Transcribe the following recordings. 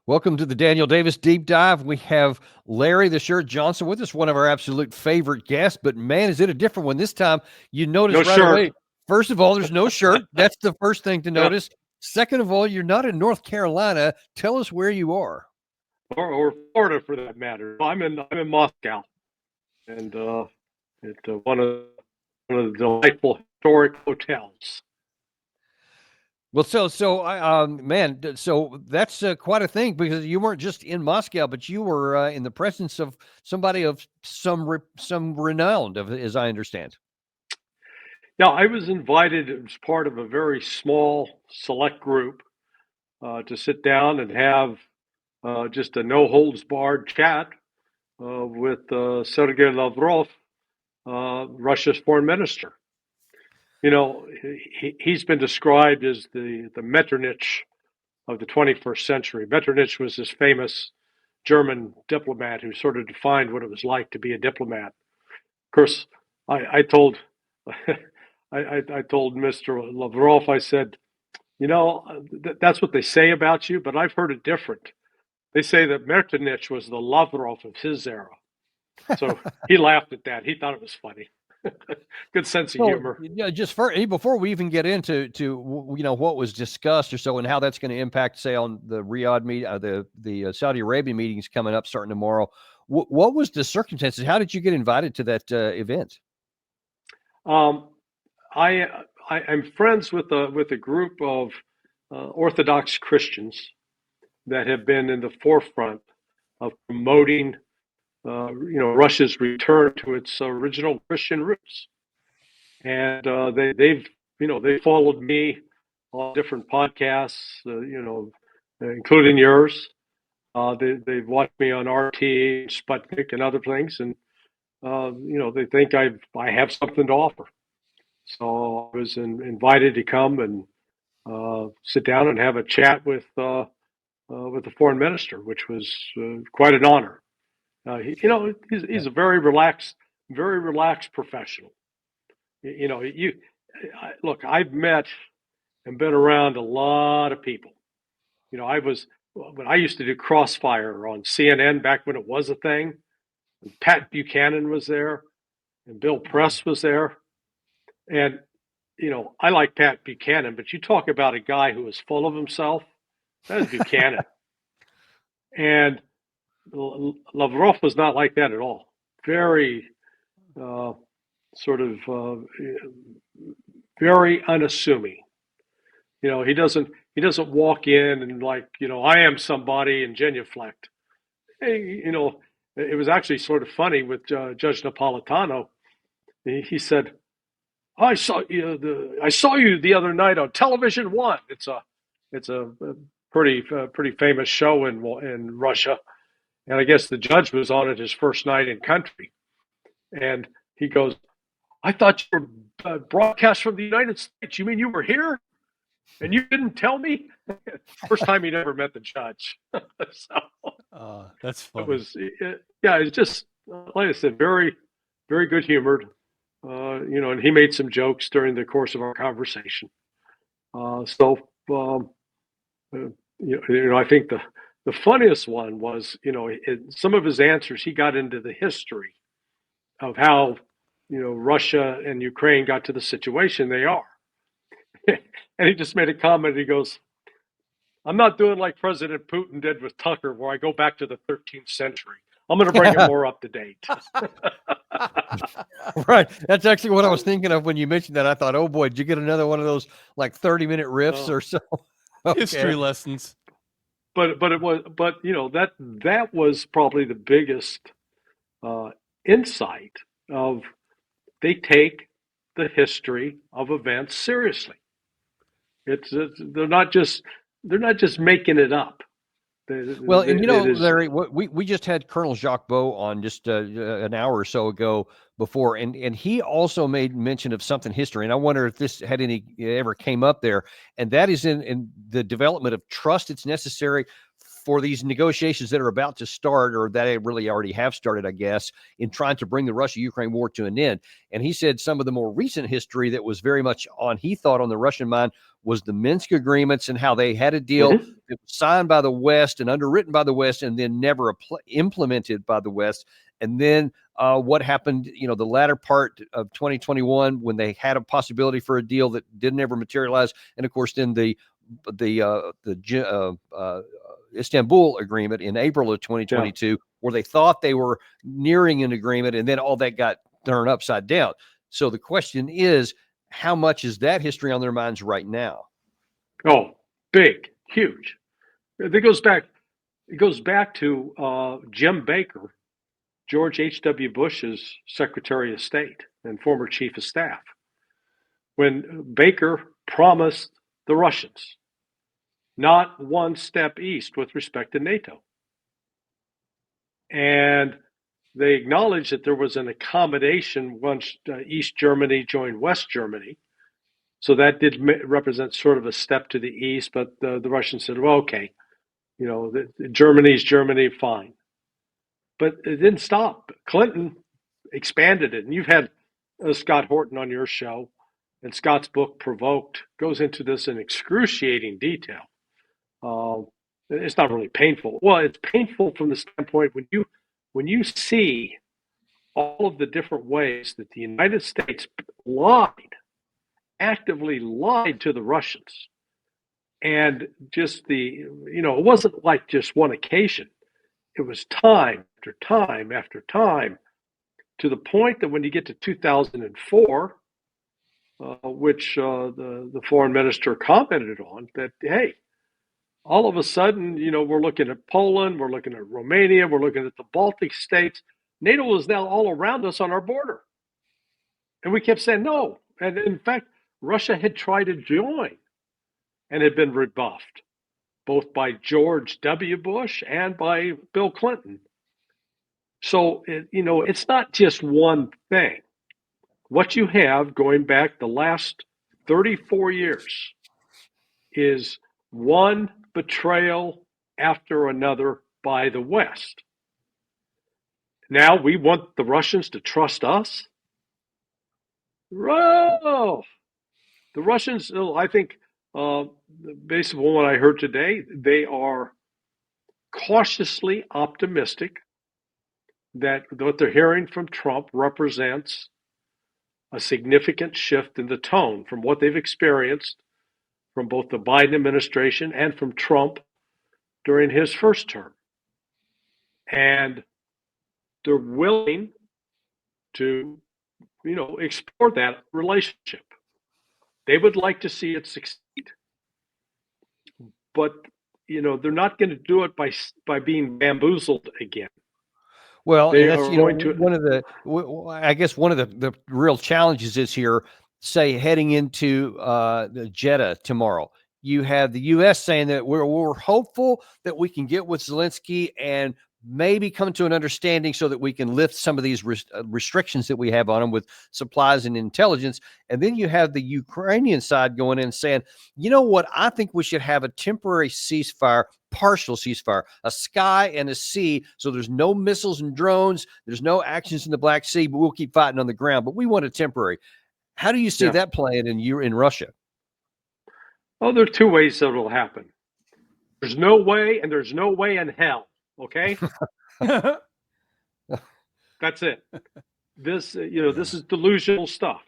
Welcome to the Daniel Davis Deep Dive. We have Larry the Shirt Johnson with us, one of our absolute favorite guests. But man, is it a different one this time? You notice right away. First of all, there's no shirt. That's the first thing to notice. Yeah. Second of all, you're not in North Carolina. Tell us where you are. Or Florida, for that matter. I'm in Moscow, and at one of the delightful historic hotels. Well, man, so that's quite a thing, because you weren't just in Moscow, but you were in the presence of somebody of some renown, as I understand. Yeah, I was invited as part of a very small, select group to sit down and have just a no-holds-barred chat with Sergey Lavrov, Russia's foreign minister. You know, he's been described as the Metternich of the 21st century. Metternich was this famous German diplomat who sort of defined what it was like to be a diplomat. Of course, I told I told Mr. Lavrov, I said, you know, that's what they say about you, but I've heard it different. They say that Metternich was the Lavrov of his era. So he laughed at that. He thought it was funny. Good sense of humor. Yeah, before we even get into what was discussed or so, and how that's going to impact, say, on the Riyadh the Saudi Arabia meetings coming up starting tomorrow. What was the circumstances? How did you get invited to that event? I'm friends with a group of Orthodox Christians that have been in the forefront of promoting Russia's return to its original Christian roots, and they've followed me on different podcasts, including yours. They've watched me on RT, Sputnik, and other things, and they think I have something to offer. So I was invited to come and sit down and have a chat with the foreign minister, which was quite an honor. He's a very relaxed professional. Look, I've met and been around a lot of people. When I used to do Crossfire on CNN back when it was a thing, and Pat Buchanan was there, and Bill Press was there, and I like Pat Buchanan, but you talk about a guy who is full of himself. That is Buchanan, and Lavrov was not like that at all. Very very unassuming. He doesn't walk in and I am somebody and genuflect. Hey, it was actually sort of funny with Judge Napolitano. He said, I saw you the other night on Television One. It's a pretty famous show in Russia. And I guess the judge was on it his first night in country. And he goes, I thought you were broadcast from the United States. You mean you were here? And you didn't tell me? First time he never met the judge. So that's funny. It's just, like I said, very, very good humored. And he made some jokes during the course of our conversation. I think the funniest one was, in some of his answers, he got into the history of how, Russia and Ukraine got to the situation they are. And he just made a comment. He goes, I'm not doing like President Putin did with Tucker, where I go back to the 13th century. I'm going to bring it more up to date. Right. That's actually what I was thinking of when you mentioned that. I thought, oh boy, did you get another one of those 30-minute riffs or so? Okay. History lessons. But that was probably the biggest insight of they take the history of events seriously. They're not just making it up. Larry, we just had Colonel Jacques Beau on just an hour or so ago before, and he also made mention of something history, and I wonder if this had ever came up there, and that is in the development of trust. It's necessary for these negotiations that are about to start, or that really already have started, I guess, in trying to bring the Russia-Ukraine war to an end. And he said some of the more recent history that was very much he thought on the Russian mind was the Minsk agreements and how they had a deal that was signed by the West and underwritten by the West and then never implemented by the West. And then what happened, the latter part of 2021 when they had a possibility for a deal that didn't ever materialize. And of course, then the Istanbul agreement in April of 2022, where they thought they were nearing an agreement, and then all that got turned upside down. So the question is, how much is that history on their minds right now? Oh, big, huge. It goes back to Jim Baker, George H.W. Bush's Secretary of State and former Chief of Staff, when Baker promised the Russians not one step east with respect to NATO. And they acknowledged that there was an accommodation once East Germany joined West Germany. So that did represent sort of a step to the east, but the Russians said, well, okay, Germany's Germany, fine. But it didn't stop. Clinton expanded it. And you've had Scott Horton on your show, and Scott's book, Provoked, goes into this in excruciating detail. It's not really painful. Well, it's painful from the standpoint when you see all of the different ways that the United States actively lied to the Russians. And just it wasn't like just one occasion. It was time after time after time, to the point that when you get to 2004, which the foreign minister commented on, that, hey, all of a sudden, we're looking at Poland, we're looking at Romania, we're looking at the Baltic states. NATO is now all around us on our border. And we kept saying no. And in fact, Russia had tried to join and had been rebuffed, both by George W. Bush and by Bill Clinton. So, it's not just one thing. What you have going back the last 34 years is one betrayal after another by the West. Now we want the Russians to trust us? Oh, the Russians, I think, based on what I heard today, they are cautiously optimistic that what they're hearing from Trump represents a significant shift in the tone from what they've experienced from both the Biden administration and from Trump during his first term. And they're willing to, explore that relationship. They would like to see it succeed. But, they're not going to do it by being bamboozled again. Well, and that's, one of the real challenges is here, say, heading into Jeddah tomorrow. You have the U.S. saying that we're hopeful that we can get with Zelensky and maybe come to an understanding so that we can lift some of these restrictions that we have on them with supplies and intelligence. And then you have the Ukrainian side going in and saying, you know what, I think we should have a temporary ceasefire, partial ceasefire, a sky and a sea. So there's no missiles and drones. There's no actions in the Black Sea, but we'll keep fighting on the ground. But we want a temporary. How do you see that playing in Russia? Oh, there are two ways that it'll happen. There's no way, and there's no way in hell. Okay, that's it. This is delusional stuff.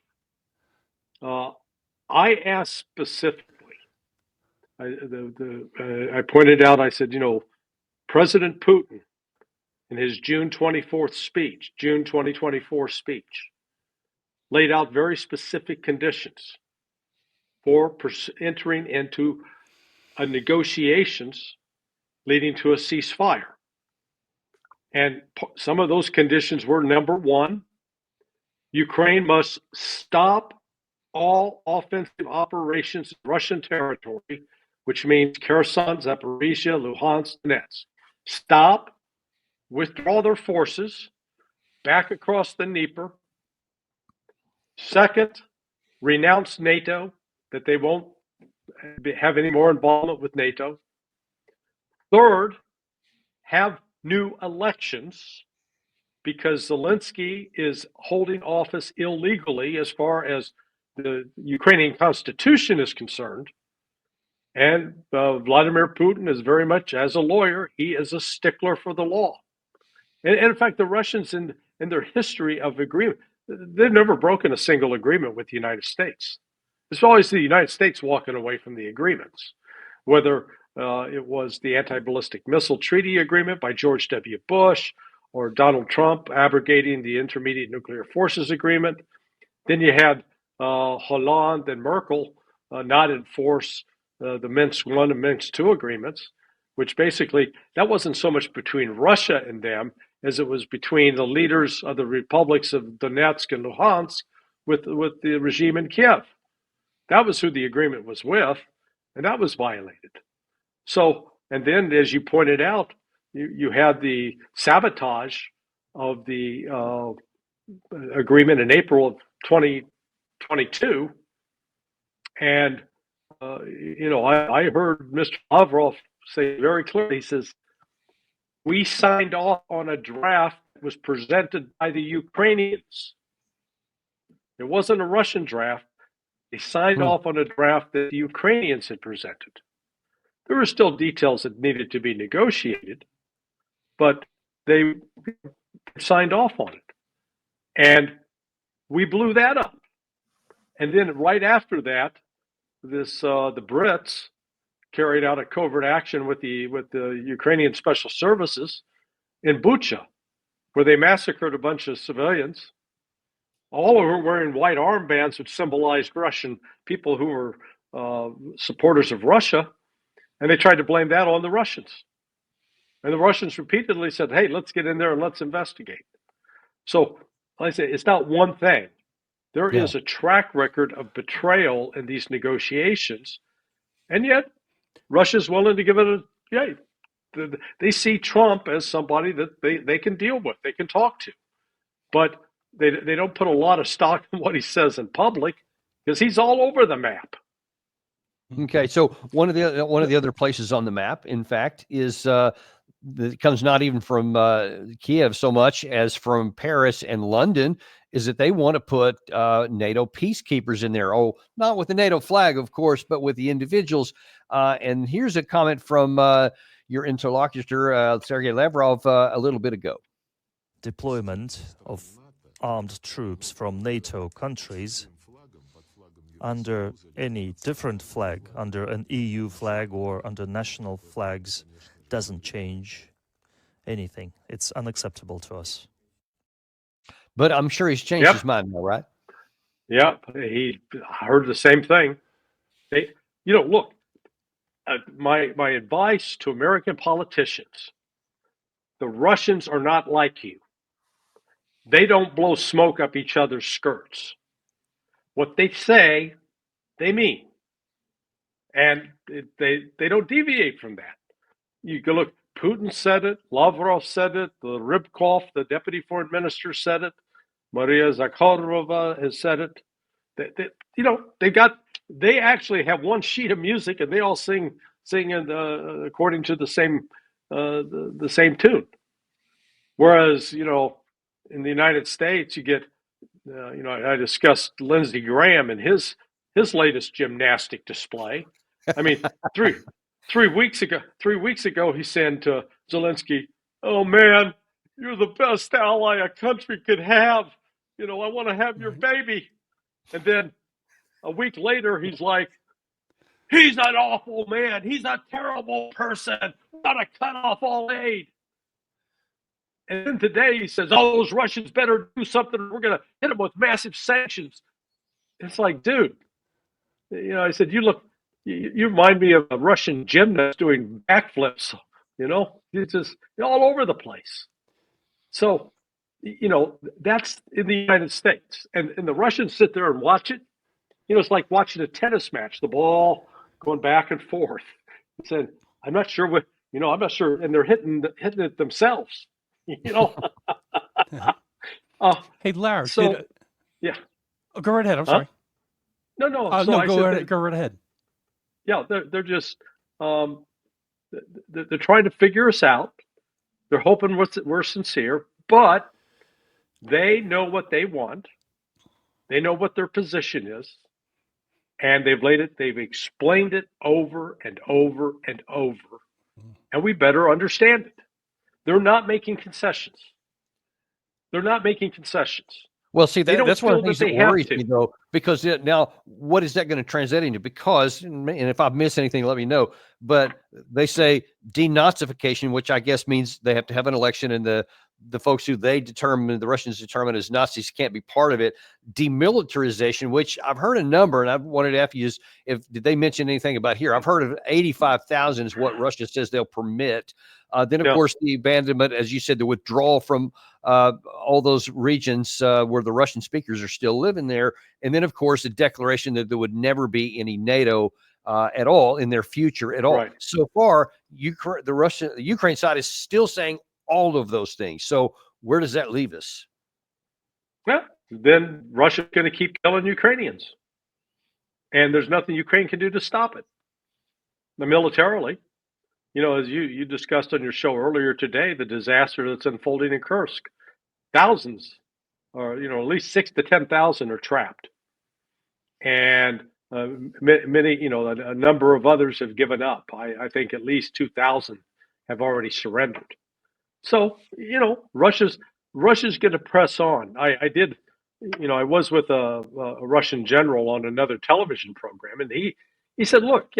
I asked specifically. I pointed out. I said, President Putin, in his June 2024 speech, laid out very specific conditions for entering into negotiations leading to a ceasefire. And some of those conditions were, number one, Ukraine must stop all offensive operations in Russian territory, which means Kherson, Zaporizhia, Luhansk, Donetsk. Stop, withdraw their forces back across the Dnieper. Second, renounce NATO, that they won't have any more involvement with NATO. Third, have new elections because Zelensky is holding office illegally as far as the Ukrainian constitution is concerned. And Vladimir Putin is very much, as a lawyer, he is a stickler for the law. And in fact, the Russians in their history of agreement, they've never broken a single agreement with the United States. It's always the United States walking away from the agreements, whether it was the anti-ballistic missile treaty agreement by George W. Bush or Donald Trump abrogating the intermediate nuclear forces agreement. Then you had Hollande and Merkel not enforce the Minsk I and Minsk II agreements, which basically, that wasn't so much between Russia and them as it was between the leaders of the republics of Donetsk and Luhansk with the regime in Kiev. That was who the agreement was with, and that was violated. So, and then, as you pointed out, you had the sabotage of the agreement in April of 2022. And, I heard Mr. Lavrov say very clearly, he says, we signed off on a draft that was presented by the Ukrainians. It wasn't a Russian draft. They signed off on a draft that the Ukrainians had presented. There were still details that needed to be negotiated, but they signed off on it. And we blew that up. And then right after that, the Brits carried out a covert action with the Ukrainian special services in Bucha, where they massacred a bunch of civilians. All of them wearing white armbands, which symbolized Russian people who were supporters of Russia, and they tried to blame that on the Russians. And the Russians repeatedly said, hey, let's get in there and let's investigate. So, like I say, it's not one thing. There is a track record of betrayal in these negotiations, and yet Russia's willing to give it they see Trump as somebody that they can deal with, they can talk to. But they don't put a lot of stock in what he says in public because he's all over the map. Okay, so one of the other places on the map, in fact, is that comes not even from Kiev so much as from Paris and London, is that they want to put NATO peacekeepers in there. Oh, not with the NATO flag, of course, but with the individuals. And here's a comment from your interlocutor, Sergey Lavrov, a little bit ago. Deployment of armed troops from NATO countries under any different flag, under an EU flag or under national flags, doesn't change anything. It's unacceptable to us. But I'm sure he's changed his mind now, right? Yeah, he heard the same thing. Look, my advice to American politicians, the Russians are not like you. They don't blow smoke up each other's skirts. What they say, they mean. And they don't deviate from that. You can look, Putin said it, Lavrov said it, the Rybkov, the deputy foreign minister, said it, Maria Zakharova has said it. They actually have one sheet of music and they all sing according to the same tune. Whereas, in the United States, you get, I discussed Lindsey Graham and his latest gymnastic display. I mean, three weeks ago, he said to Zelensky, "Oh man, you're the best ally a country could have. I want to have your baby." And then a week later, he's like, "He's an awful man. He's a terrible person. We got to cut off all aid." And then today he says, "Oh, those Russians better do something. We're going to hit them with massive sanctions." It's like, dude, I said, you remind me of a Russian gymnast doing backflips. It's just all over the place. So, that's in the United States. And the Russians sit there and watch it. It's like watching a tennis match, the ball going back and forth. And saying, I'm not sure what, I'm not sure. And they're hitting it themselves. Hey, Larry. Yeah. Oh, go right ahead. I'm sorry. No. Go right ahead. Yeah, they're just they're trying to figure us out. They're hoping we're sincere, but they know what they want. They know what their position is, and they've explained it over and over and over, and we better understand it. They're not making concessions. They're not making concessions. Well, see, that's one of the things that worries me, though, because now what is that going to translate into? Because, and if I've missed anything, let me know. But they say denazification, which I guess means they have to have an election, and the folks who the Russians determine as Nazis can't be part of it. Demilitarization, which I've heard a number, and I wanted to ask you did they mention anything about here? I've heard of 85,000 is what Russia says they'll permit. Then, of course, the abandonment, as you said, the withdrawal from all those regions where the Russian speakers are still living there. And then, of course, a declaration that there would never be any NATO at all in their future at all. Right. So far, the Ukraine side is still saying all of those things. So where does that leave us? Well, then Russia's going to keep killing Ukrainians. And there's nothing Ukraine can do to stop it. Militarily. As you discussed on your show earlier today, the disaster that's unfolding in Kursk, thousands, or at least 6,000 to 10,000 are trapped, and many, a number of others have given up. I think at least 2,000 have already surrendered. So Russia's going to press on. I was with a Russian general on another television program, and he said, "Look,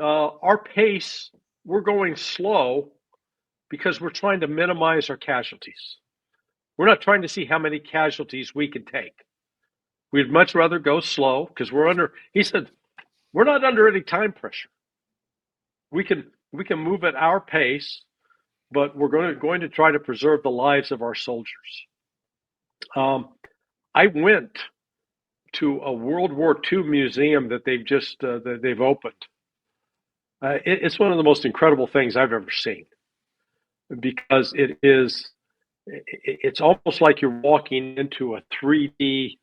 our pace." We're going slow because we're trying to minimize our casualties. We're not trying to see how many casualties we can take. We'd much rather go slow because he said, we're not under any time pressure. We can move at our pace, but we're going to try to preserve the lives of our soldiers. I went to a World War II museum that they've opened. It's one of the most incredible things I've ever seen, because it's almost like you're walking into a 3D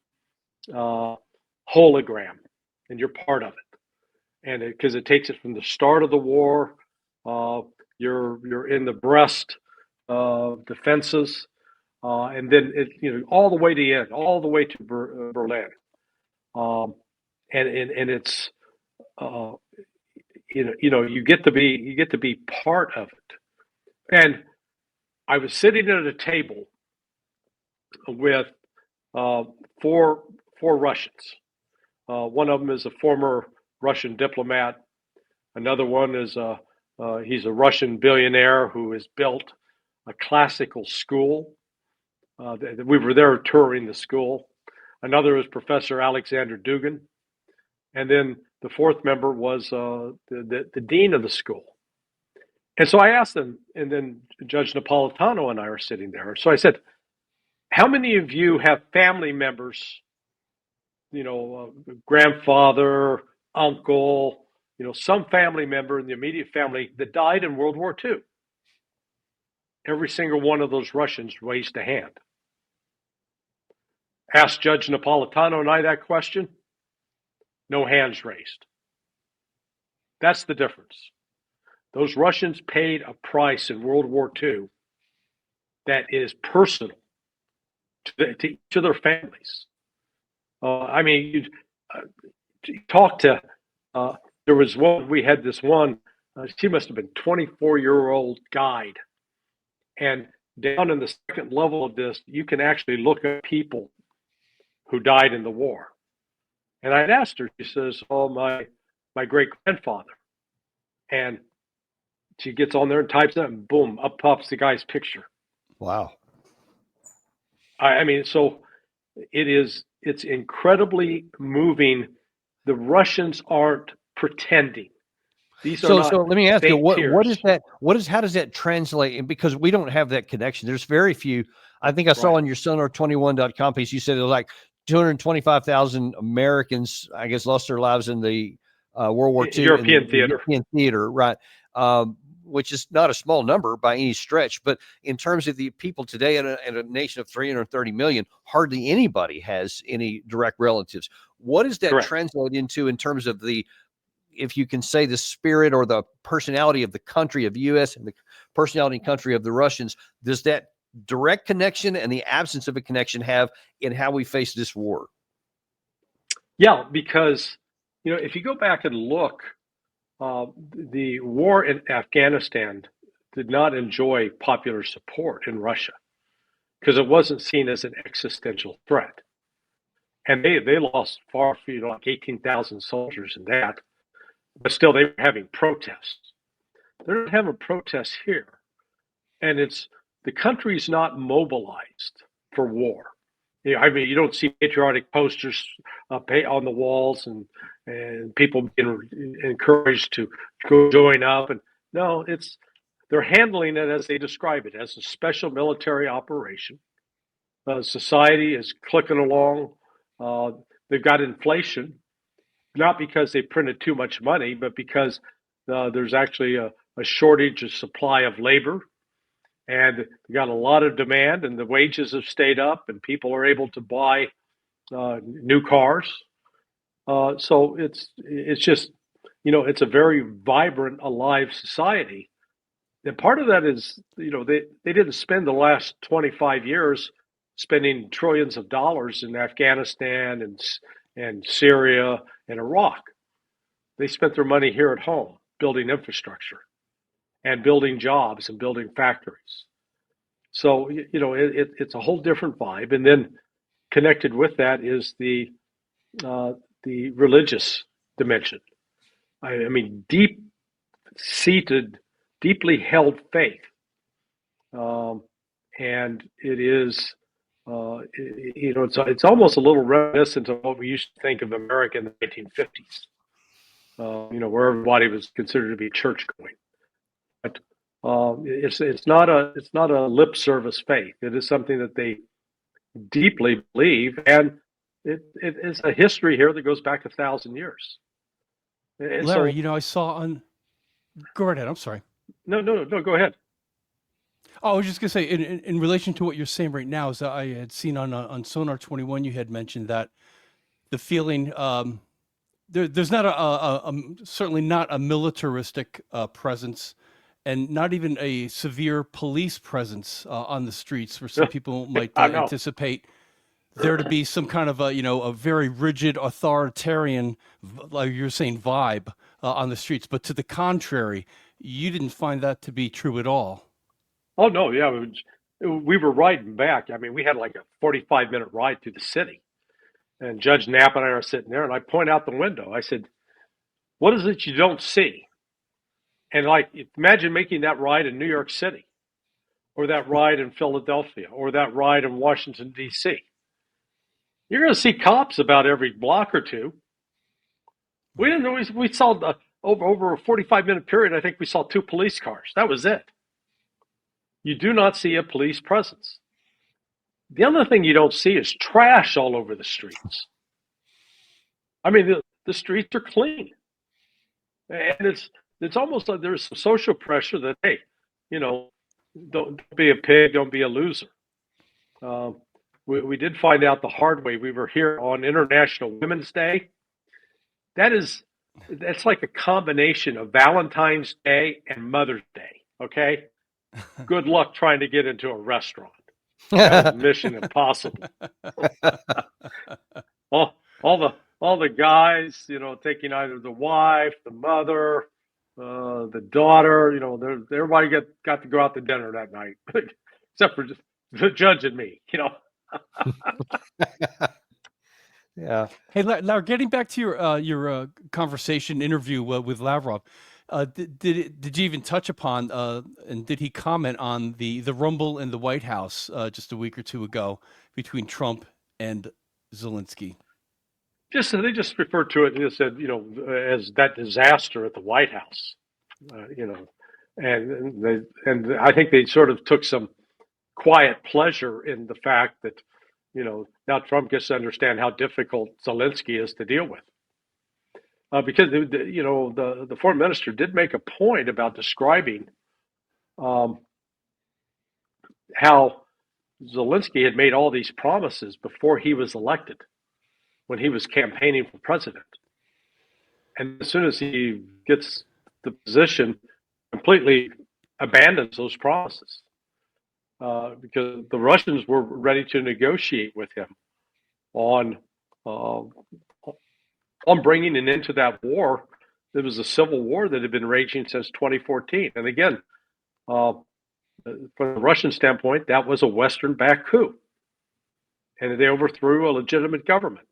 hologram, and you're part of it. And because it takes it from the start of the war, you're in the Brest defenses, and then all the way to the end, all the way to Berlin, and it's. You get to be part of it. And I was sitting at a table with four Russians. One of them is a former Russian diplomat. Another one is he's a Russian billionaire who has built a classical school. We were there touring the school. Another is Professor Alexander Dugin. And then the fourth member was the dean of the school. And so I asked them, and then Judge Napolitano and I are sitting there. So I said, how many of you have family members, grandfather, uncle, some family member in the immediate family that died in World War II? Every single one of those Russians raised a hand. Asked Judge Napolitano and I that question. No hands raised. That's the difference. Those Russians paid a price in World War II that is personal to each of their families. You talk to, there was one, we had this one, she must have been 24-year-old guide. And down in the second level of this, you can actually look at people who died in the war. And I'd asked her, she says, "Oh, my great-grandfather." And she gets on there and types it, and boom, up pops the guy's picture. Wow. So it's incredibly moving. The Russians aren't pretending. These are not. So let me ask you, what is that? How does that translate? And because we don't have that connection, there's very few. I think I saw on your sonar21.com piece, you said it was like 225,000 Americans, I guess, lost their lives in the World War II European theater, right? Which is not a small number by any stretch. But in terms of the people today in a nation of 330 million, hardly anybody has any direct relatives. What does that translate into in terms of the if you can say the spirit or the personality of the country of the U.S. and the personality and country of the Russians, does that direct connection and the absence of a connection have in how we face this war? Yeah, because, if you go back and look, the war in Afghanistan did not enjoy popular support in Russia because it wasn't seen as an existential threat. And they lost far, like 18,000 soldiers in that, but still they were having protests. They're not having protests here. And the country's not mobilized for war. You don't see patriotic posters on the walls and people being encouraged to go join up. And no, they're handling it as they describe it, as a special military operation. Society is clicking along. They've got inflation, not because they printed too much money, but because there's actually a shortage of supply of labor. And they got a lot of demand, and the wages have stayed up, and people are able to buy new cars. So it's just, it's a very vibrant, alive society. And part of that is, they didn't spend the last 25 years spending trillions of dollars in Afghanistan and Syria and Iraq. They spent their money here at home building infrastructure and building jobs and building factories. So, it's a whole different vibe. And then connected with that is the religious dimension. I mean, deep-seated, deeply held faith. And it is, it's almost a little reminiscent of what we used to think of America in the 1950s, where everybody was considered to be church-going. But it's not a lip service faith. It is something that they deeply believe, and it is a history here that goes back 1,000 years. And Larry, so, I saw on. Go right ahead. I'm sorry. No, go ahead. Oh, I was just gonna say, in relation to what you're saying right now, is that I had seen on Sonar 21, you had mentioned that the feeling there's not certainly not a militaristic presence, and not even a severe police presence on the streets, where some people might anticipate there to be some kind of a very rigid authoritarian, like you're saying, vibe on the streets. But to the contrary, you didn't find that to be true at all. Oh, no, yeah. We were riding back. I mean, we had like a 45-minute ride through the city. And Judge Knapp and I are sitting there, and I point out the window. I said, what is it you don't see? And imagine making that ride in New York City, or that ride in Philadelphia, or that ride in Washington, D.C. You're going to see cops about every block or two. We didn't know. We saw over a 45-minute period, I think we saw 2 police cars. That was it. You do not see a police presence. The other thing you don't see is trash all over the streets. I mean, the streets are clean. And it's almost like there's some social pressure that, hey, don't be a pig, don't be a loser. We did find out the hard way. We were here on International Women's Day. That's like a combination of Valentine's Day and Mother's Day, okay? Good luck trying to get into a restaurant. That was mission impossible. all the guys, taking either the wife, the mother, the daughter. Everybody got to go out to dinner that night, except for just the judge and me. Yeah. Hey, Larry, getting back to your conversation interview with Lavrov, did you even touch upon and did he comment on the rumble in the White House just a week or two ago between Trump and Zelensky? They just referred to it. They said, as that disaster at the White House, and I think they sort of took some quiet pleasure in the fact that, now Trump gets to understand how difficult Zelensky is to deal with. Because the foreign minister did make a point about describing how Zelensky had made all these promises before he was elected, when he was campaigning for president. And as soon as he gets the position, completely abandons those promises because the Russians were ready to negotiate with him on bringing an end to that war. There was a civil war that had been raging since 2014. And again, from the Russian standpoint, that was a Western-backed coup. And they overthrew a legitimate government.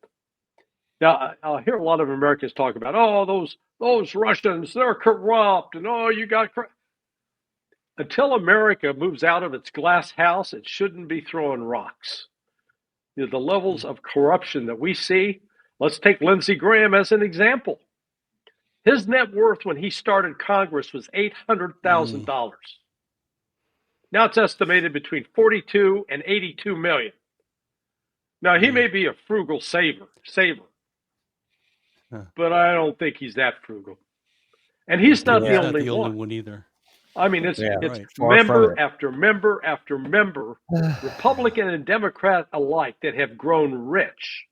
Now, I'll hear a lot of Americans talk about, oh, those Russians, they're corrupt, and oh, you got corrupt. Until America moves out of its glass house, it shouldn't be throwing rocks. You know, the levels of corruption that we see, let's take Lindsey Graham as an example. His net worth when he started Congress was $800,000. Now it's estimated between 42 and 82 million. Now he may be a frugal saver, but I don't think he's that frugal. And he's not the only one either. I mean, it's member after member after member, Republican and Democrat alike, that have grown rich.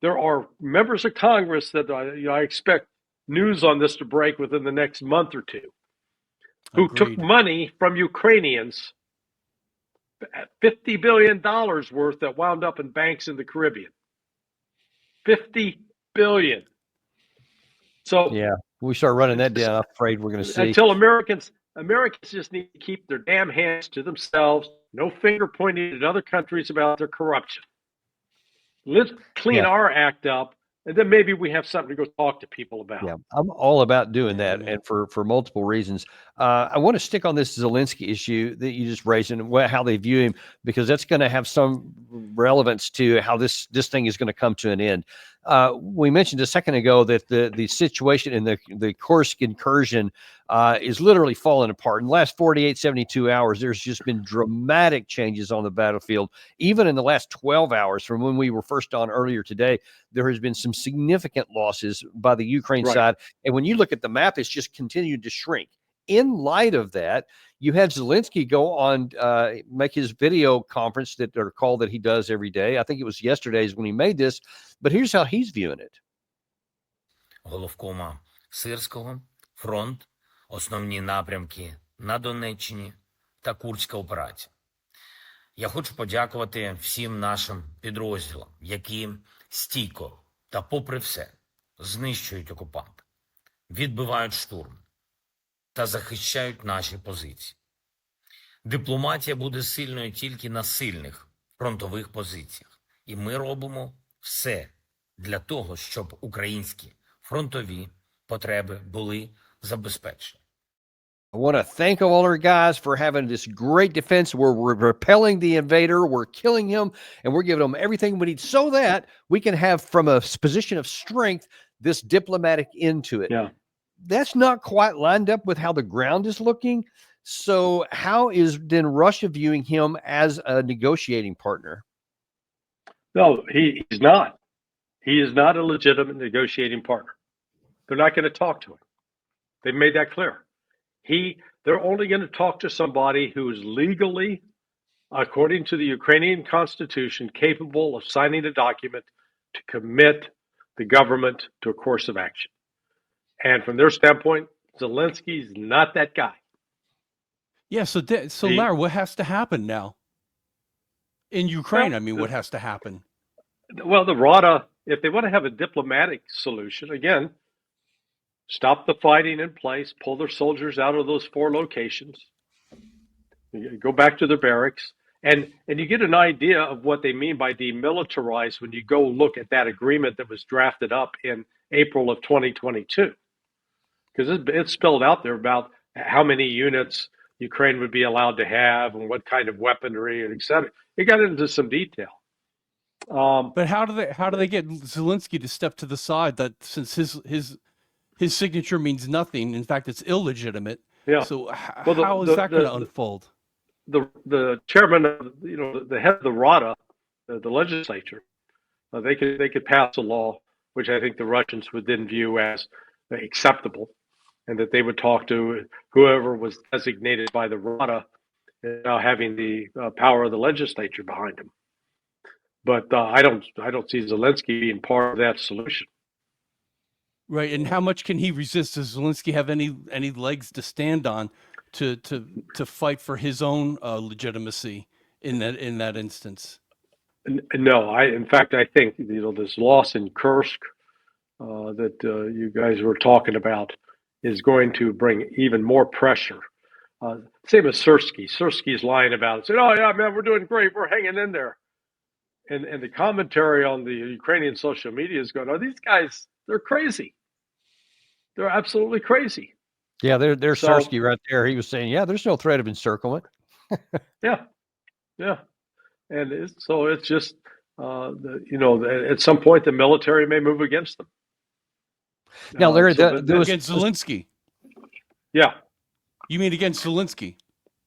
There are members of Congress that I expect news on this to break within the next month or two, who took money from Ukrainians, $50 billion worth, that wound up in banks in the Caribbean. $50 billion. So yeah, we start running that down, I'm afraid we're going to see. Until Americans just need to keep their damn hands to themselves. No finger pointing at other countries about their corruption. Let's clean our act up, and then maybe we have something to go talk to people about. Yeah, I'm all about doing that, and for multiple reasons. I want to stick on this Zelensky issue that you just raised and how they view him, because that's going to have some relevance to how this thing is going to come to an end. We mentioned a second ago that the situation in the Kursk incursion is literally falling apart. In the last 48, 72 hours, there's just been dramatic changes on the battlefield. Even in the last 12 hours from when we were first on earlier today, there has been some significant losses by the Ukraine side. And when you look at the map, it's just continued to shrink. In light of that, you had Zelensky go on, make his video conference or call that he does every day. I think it was yesterday's when he made this, but here's how he's viewing it. Головкома Сирського, фронт, основні напрямки на Донеччині та Курська операція. Я хочу подякувати всім нашим підрозділам, які стійко та попри все знищують окупанта, відбивають штурм та захищають наші позиції. Дипломатія буде сильною тільки на сильних фронтових позиціях. І ми робимо все для того, щоб українські фронтові потреби були забезпечені. I want to thank all our guys for having this great defense where we're repelling the invader, we're killing him, and we're giving them everything we need so that we can have, from a position of strength, this diplomatic end to it. Yeah. That's not quite lined up with how the ground is looking. So how is then Russia viewing him as a negotiating partner? No, he's not. He is not a legitimate negotiating partner. They're not going to talk to him. They've made that clear. They're only going to talk to somebody who is legally, according to the Ukrainian constitution, capable of signing a document to commit the government to a course of action. And from their standpoint, Zelensky's not that guy. Yeah, so Larry, what has to happen now? In Ukraine, what has to happen? Well, the Rada, if they want to have a diplomatic solution, again, stop the fighting in place, pull their soldiers out of those 4 locations, go back to their barracks, and you get an idea of what they mean by demilitarize when you go look at that agreement that was drafted up in April of 2022. Because it's spelled out there about how many units Ukraine would be allowed to have and what kind of weaponry and et cetera. It got into some detail. But how do they get Zelensky to step to the side, that since his signature means nothing, in fact it's illegitimate? Yeah. So how is that going to unfold? The chairman of, the head of the Rada, the legislature, they could pass a law which I think the Russians would then view as acceptable, and that they would talk to whoever was designated by the Rada, now having the power of the legislature behind him. But I don't see Zelensky being part of that solution. Right, and how much can he resist? Does Zelensky have any legs to stand on to fight for his own legitimacy in that instance? No, in fact, I think this loss in Kursk that you guys were talking about is going to bring even more pressure. Same as Sersky. Sersky's lying about it. Said, "Oh yeah, man, we're doing great. We're hanging in there." And the commentary on the Ukrainian social media is going, "Oh, these guys, they're crazy. They're absolutely crazy." Yeah, there's Sersky right there. He was saying, "Yeah, there's no threat of encirclement." Yeah, and so it's just at some point the military may move against them. Now, Larry, against Zelensky. Yeah. You mean against Zelensky?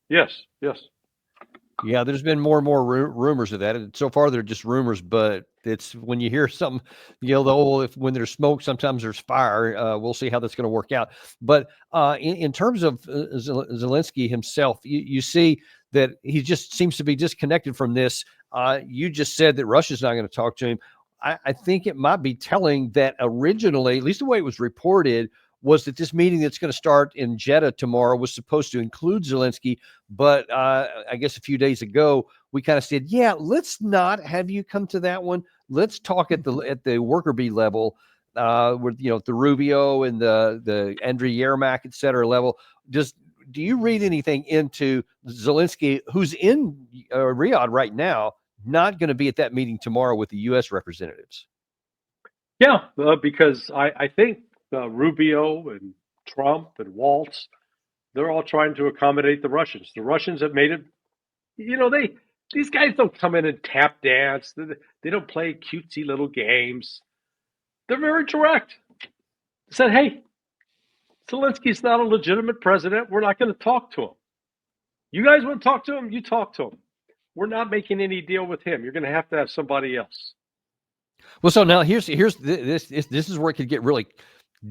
Yes. Yeah, there's been more and more rumors of that. And so far, they're just rumors, but it's when you hear something, when there's smoke, sometimes there's fire. We'll see how that's going to work out. But in terms of Zelensky himself, you see that he just seems to be disconnected from this. You just said that Russia's not going to talk to him. I think it might be telling that originally, at least the way it was reported, was that this meeting that's going to start in Jeddah tomorrow was supposed to include Zelensky. But I guess a few days ago, we kind of said, yeah, let's not have you come to that one. Let's talk at the worker bee level with, the Rubio and the Andriy Yermak, et cetera, level. Do you read anything into Zelensky, who's in Riyadh right now, not going to be at that meeting tomorrow with the U.S. representatives? Yeah, because I think Rubio and Trump and Waltz, they're all trying to accommodate the Russians. The Russians have made it, these guys don't come in and tap dance. They don't play cutesy little games. They're very direct. They said, hey, Zelensky's not a legitimate president. We're not going to talk to him. You guys want to talk to him? You talk to him. We're not making any deal with him. You're going to have somebody else. Well, so now here's this is where it could get really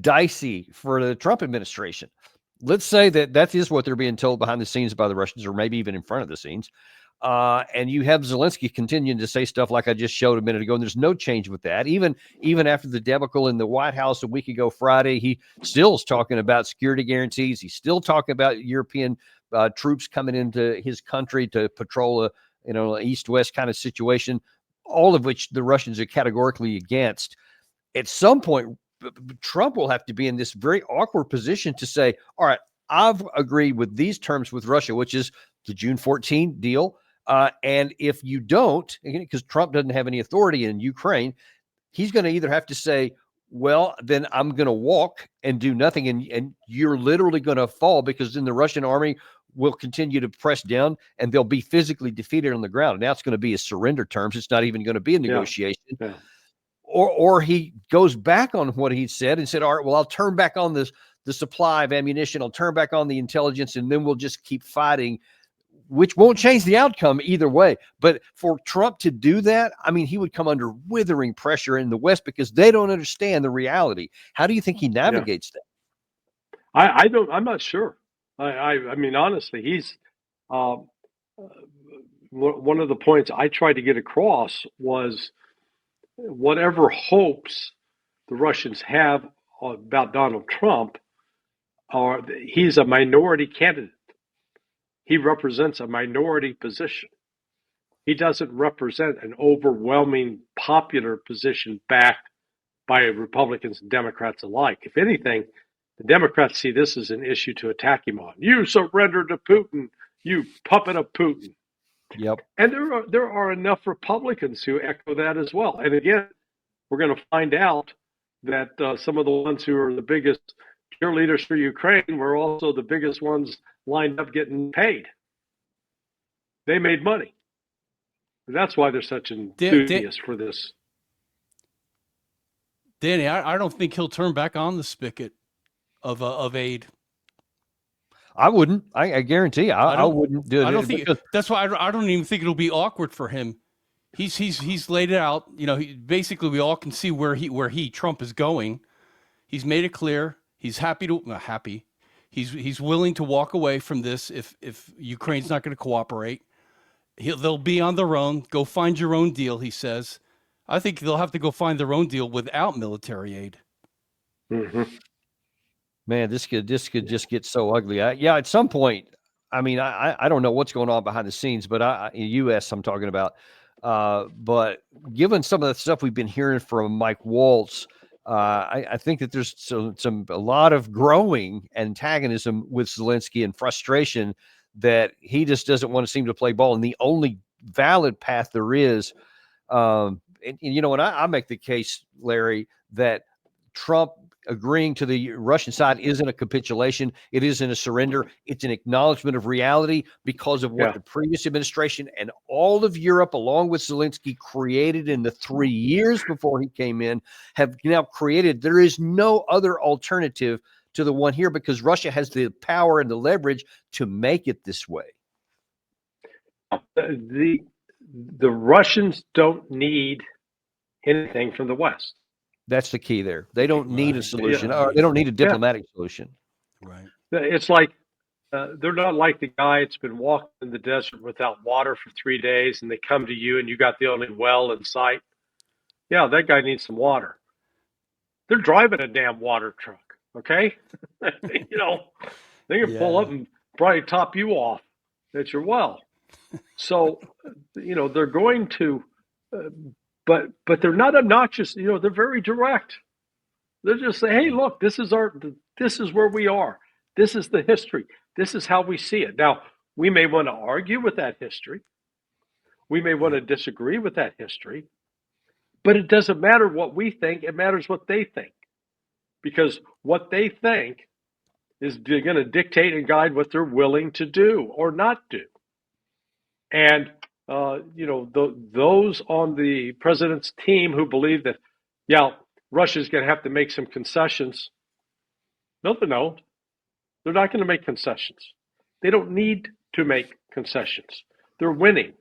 dicey for the Trump administration. Let's say that is what they're being told behind the scenes by the Russians, or maybe even in front of the scenes. And you have Zelensky continuing to say stuff like I just showed a minute ago, and there's no change with that. Even after the debacle in the White House a week ago Friday, he still is talking about security guarantees. He's still talking about European troops coming into his country to patrol an east-west kind of situation, all of which the Russians are categorically against. At some point, Trump will have to be in this very awkward position to say, all right, I've agreed with these terms with Russia, which is the June 14 deal. And if you don't, because Trump doesn't have any authority in Ukraine, he's going to either have to say, well, then I'm going to walk and do nothing. And you're literally going to fall, because then the Russian army will continue to press down and they'll be physically defeated on the ground. And now it's going to be a surrender terms. It's not even going to be a negotiation. Yeah. Or he goes back on what he said and said, all right, well, I'll turn back on the supply of ammunition. I'll turn back on the intelligence, and then we'll just keep fighting, which won't change the outcome either way. But for Trump to do that, I mean, he would come under withering pressure in the West because they don't understand the reality. How do you think he navigates that? I'm not sure. I mean, honestly, he's one of the points I tried to get across was whatever hopes the Russians have about Donald Trump, he's a minority candidate. He represents a minority position. He doesn't represent an overwhelming popular position backed by Republicans and Democrats alike. If anything, the Democrats see this as an issue to attack him on. You surrender to Putin, you puppet of Putin. Yep. And there are enough Republicans who echo that as well. And again, we're going to find out that some of the ones who are the biggest cheerleaders for Ukraine were also the biggest ones lined up getting paid. They made money. And that's why they're such enthusiasts for this. Danny, I don't think he'll turn back on the spigot of aid. I wouldn't. I guarantee. I wouldn't do it. I don't think that's why I don't even think it'll be awkward for him. He's laid it out. Basically we all can see where Trump is going. He's made it clear. He's happy. He's willing to walk away from this if Ukraine's not going to cooperate. They'll be on their own. Go find your own deal, he says. I think they'll have to go find their own deal without military aid. Mm-hmm. Man, this could just get so ugly. Yeah, at some point, I mean, I don't know what's going on behind the scenes, but in the U.S. I'm talking about. But given some of the stuff we've been hearing from Mike Waltz, I think that there's a lot of growing antagonism with Zelensky and frustration that he just doesn't want to seem to play ball. And the only valid path there is, and you know, and I make the case, Larry, that Trump agreeing to the Russian side isn't a capitulation. It isn't a surrender. It's an acknowledgement of reality because of what the previous administration and all of Europe, along with Zelensky, created in the 3 years before he came in, have now created. There is no other alternative to the one here because Russia has the power and the leverage to make it this way. The Russians don't need anything from the West. That's the key there. They don't need a solution, or they don't need a diplomatic solution. Right. It's like they're not like the guy that's been walking in the desert without water for 3 days, and they come to you, and you got the only well in sight. Yeah, that guy needs some water. They're driving a damn water truck. Okay, you know, they can pull up and probably top you off at your well. So, you know, they're going to. But they're not obnoxious. You know, they're very direct. They're just saying, "Hey, look, this is where we are. This is the history. This is how we see it." Now, we may want to argue with that history. We may want to disagree with that history. But it doesn't matter what we think. It matters what they think. Because what they think is going to dictate and guide what they're willing to do or not do. And you know, those on the president's team who believe that, Russia's going to have to make some concessions. No, they don't. They're not going to make concessions. They don't need to make concessions. They're winning.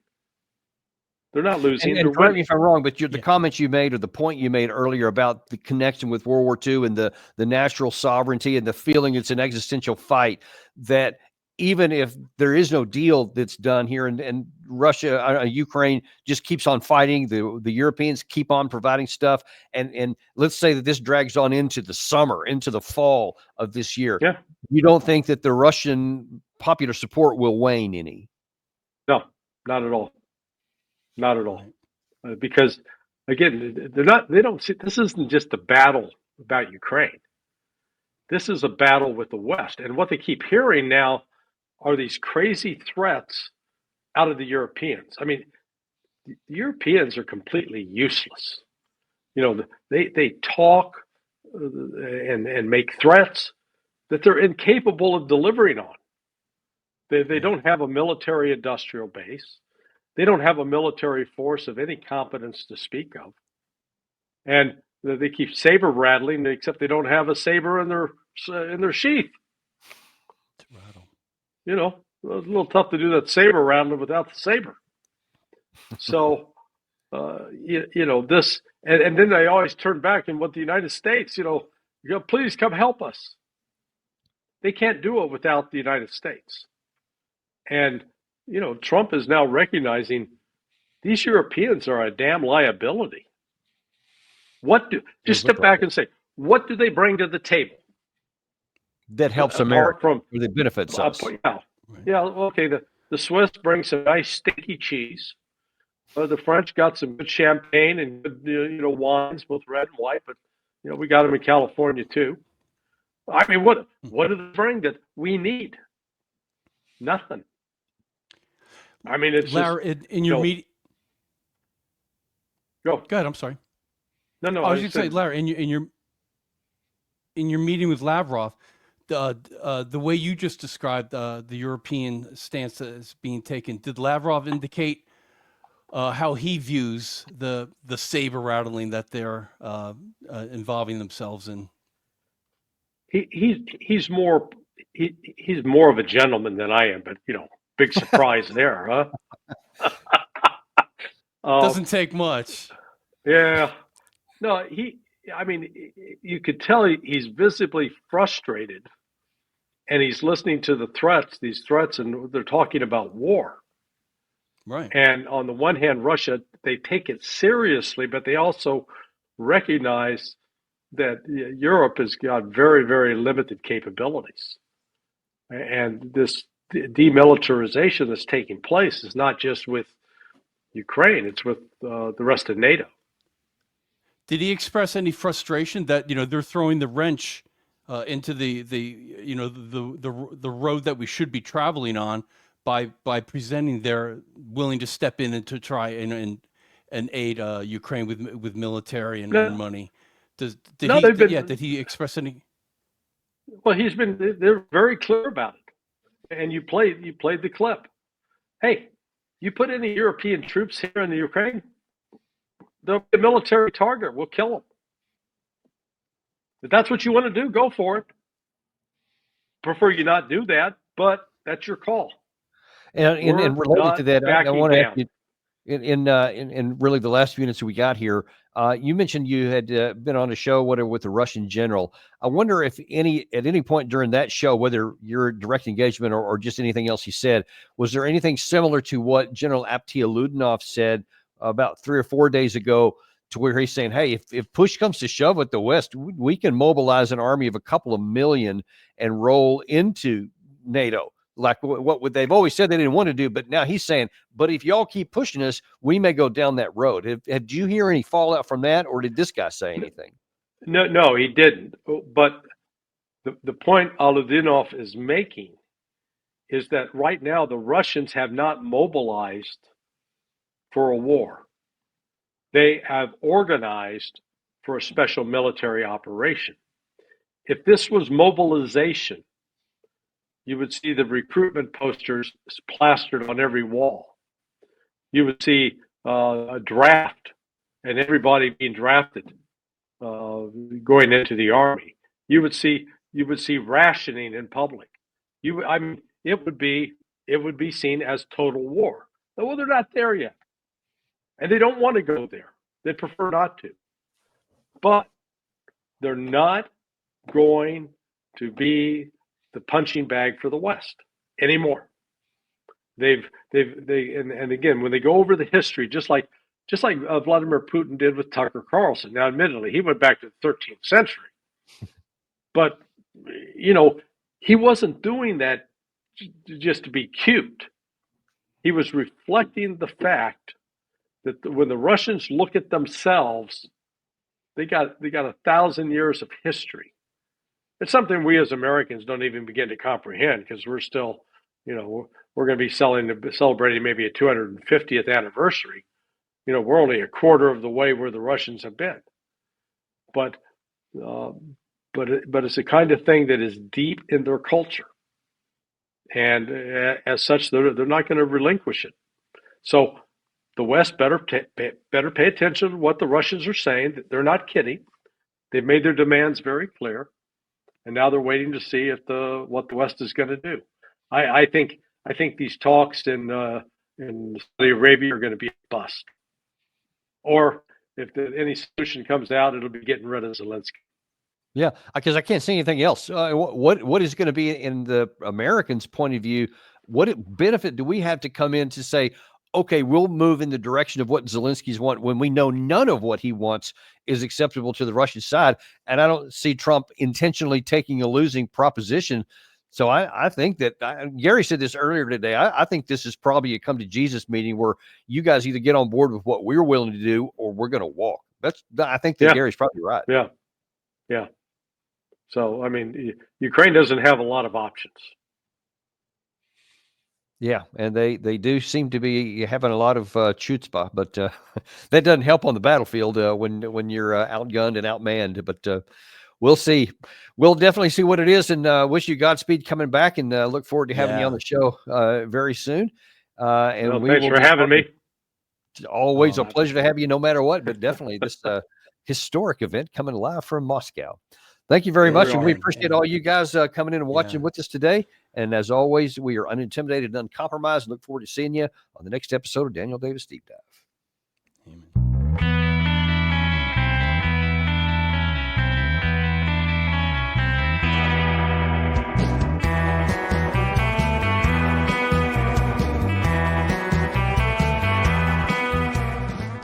They're not losing. And correct me if I'm wrong, but the comments you made or the point you made earlier about the connection with World War II and the national sovereignty and the feeling it's an existential fight, that even if there is no deal that's done here and Russia, Ukraine just keeps on fighting, the Europeans keep on providing stuff. And let's say that this drags on into the summer, into the fall of this year. Yeah. You don't think that the Russian popular support will wane any? No, not at all. Not at all. Because again, they don't see, this isn't just a battle about Ukraine. This is a battle with the West. And what they keep hearing now are these crazy threats out of the Europeans. I mean, the Europeans are completely useless. You know, they talk and make threats that they're incapable of delivering on. They don't have a military industrial base. They don't have a military force of any competence to speak of. And they keep saber rattling, except they don't have a saber in their sheath. You know, it was a little tough to do that saber rattling without the saber. So, you know, this, and then they always turn back and want the United States, you know, please come help us. They can't do it without the United States. And, you know, Trump is now recognizing these Europeans are a damn liability. Just step back and say, what do they bring to the table? That helps America, or that benefits us. Yeah, okay, the Swiss bring some nice stinky cheese. The French got some good champagne and good, you know, wines, both red and white, but, you know, we got them in California too. I mean, what do they bring that we need? Nothing. I mean, it's Larry, just, in your meeting. Go ahead. I'm sorry. No. I was going to say, Larry, in your meeting with Lavrov, the way you just described the European stance as being taken, did Lavrov indicate how he views the saber rattling that they're involving themselves in? He's more of a gentleman than I am, but you know, big surprise there, huh? Doesn't take much. Yeah. No, I mean, you could tell he's visibly frustrated, and he's listening to these threats, and they're talking about war. Right. And on the one hand, Russia, they take it seriously, but they also recognize that Europe has got very, very limited capabilities. And this demilitarization that's taking place is not just with Ukraine, it's with the rest of NATO. Did he express any frustration that, they're throwing the wrench into the road that we should be traveling on by presenting they're willing to step in and to try and aid Ukraine with military and money? Did he express any? Well, they're very clear about it. And you played the clip. Hey, you put any European troops here in the Ukraine, they'll be a military target. We'll kill them. If that's what you want to do, go for it. Prefer you not do that, but that's your call. And related to that, I want to ask you, in really the last few minutes we got here, you mentioned you had been on a show with the Russian general. I wonder if at any point during that show, whether your direct engagement or just anything else he said, was there anything similar to what General Abtialudinov said about 3 or 4 days ago, to where he's saying, hey, if push comes to shove at the West, we can mobilize an army of a couple of million and roll into NATO, like what they've always said they didn't want to do. But now he's saying, but if y'all keep pushing us, we may go down that road. Did you hear any fallout from that, or did this guy say anything? No, he didn't. But the point Aludinov is making is that right now the Russians have not mobilized for a war. They have organized for a special military operation. If this was mobilization, you would see the recruitment posters plastered on every wall. You would see a draft and everybody being drafted going into the army. You would see rationing in public. It would be seen as total war. Well, they're not there yet. And they don't want to go there. They prefer not to. But they're not going to be the punching bag for the West anymore. And again, when they go over the history, just like Vladimir Putin did with Tucker Carlson. Now, admittedly, he went back to the 13th century. But, he wasn't doing that just to be cute. He was reflecting the fact that when the Russians look at themselves, they got 1,000 years of history. It's something we as Americans don't even begin to comprehend, because we're still, we're going to be celebrating maybe a 250th anniversary. We're only a quarter of the way where the Russians have been. But it's the kind of thing that is deep in their culture, and as such, they're not going to relinquish it. So the West better pay attention to what the Russians are saying. That they're not kidding. They've made their demands very clear, and now they're waiting to see what the West is going to do. I think these talks in Saudi Arabia are going to be a bust, or if any solution comes out, it'll be getting rid of Zelensky. Yeah, because I can't see anything else. What is going to be, in the Americans' point of view, what benefit do we have to come in to say, okay, we'll move in the direction of what Zelensky's want, when we know none of what he wants is acceptable to the Russian side? And I don't see Trump intentionally taking a losing proposition. So I think that Gary said this earlier today. I think this is probably a come to Jesus meeting where you guys either get on board with what we're willing to do, or we're going to walk. I think that Gary's probably right. Yeah. So, Ukraine doesn't have a lot of options. Yeah, and they do seem to be having a lot of chutzpah, but that doesn't help on the battlefield when you're outgunned and outmanned. But we'll see. We'll definitely see what it is, and wish you Godspeed coming back, and look forward to having you on the show very soon. Thanks for having me. It's always a pleasure to have you, no matter what. But definitely this historic event coming live from Moscow. Thank you very much, and we appreciate all you guys coming in and watching with us today. And as always, we are unintimidated and uncompromised. Look forward to seeing you on the next episode of Daniel Davis Deep Dive.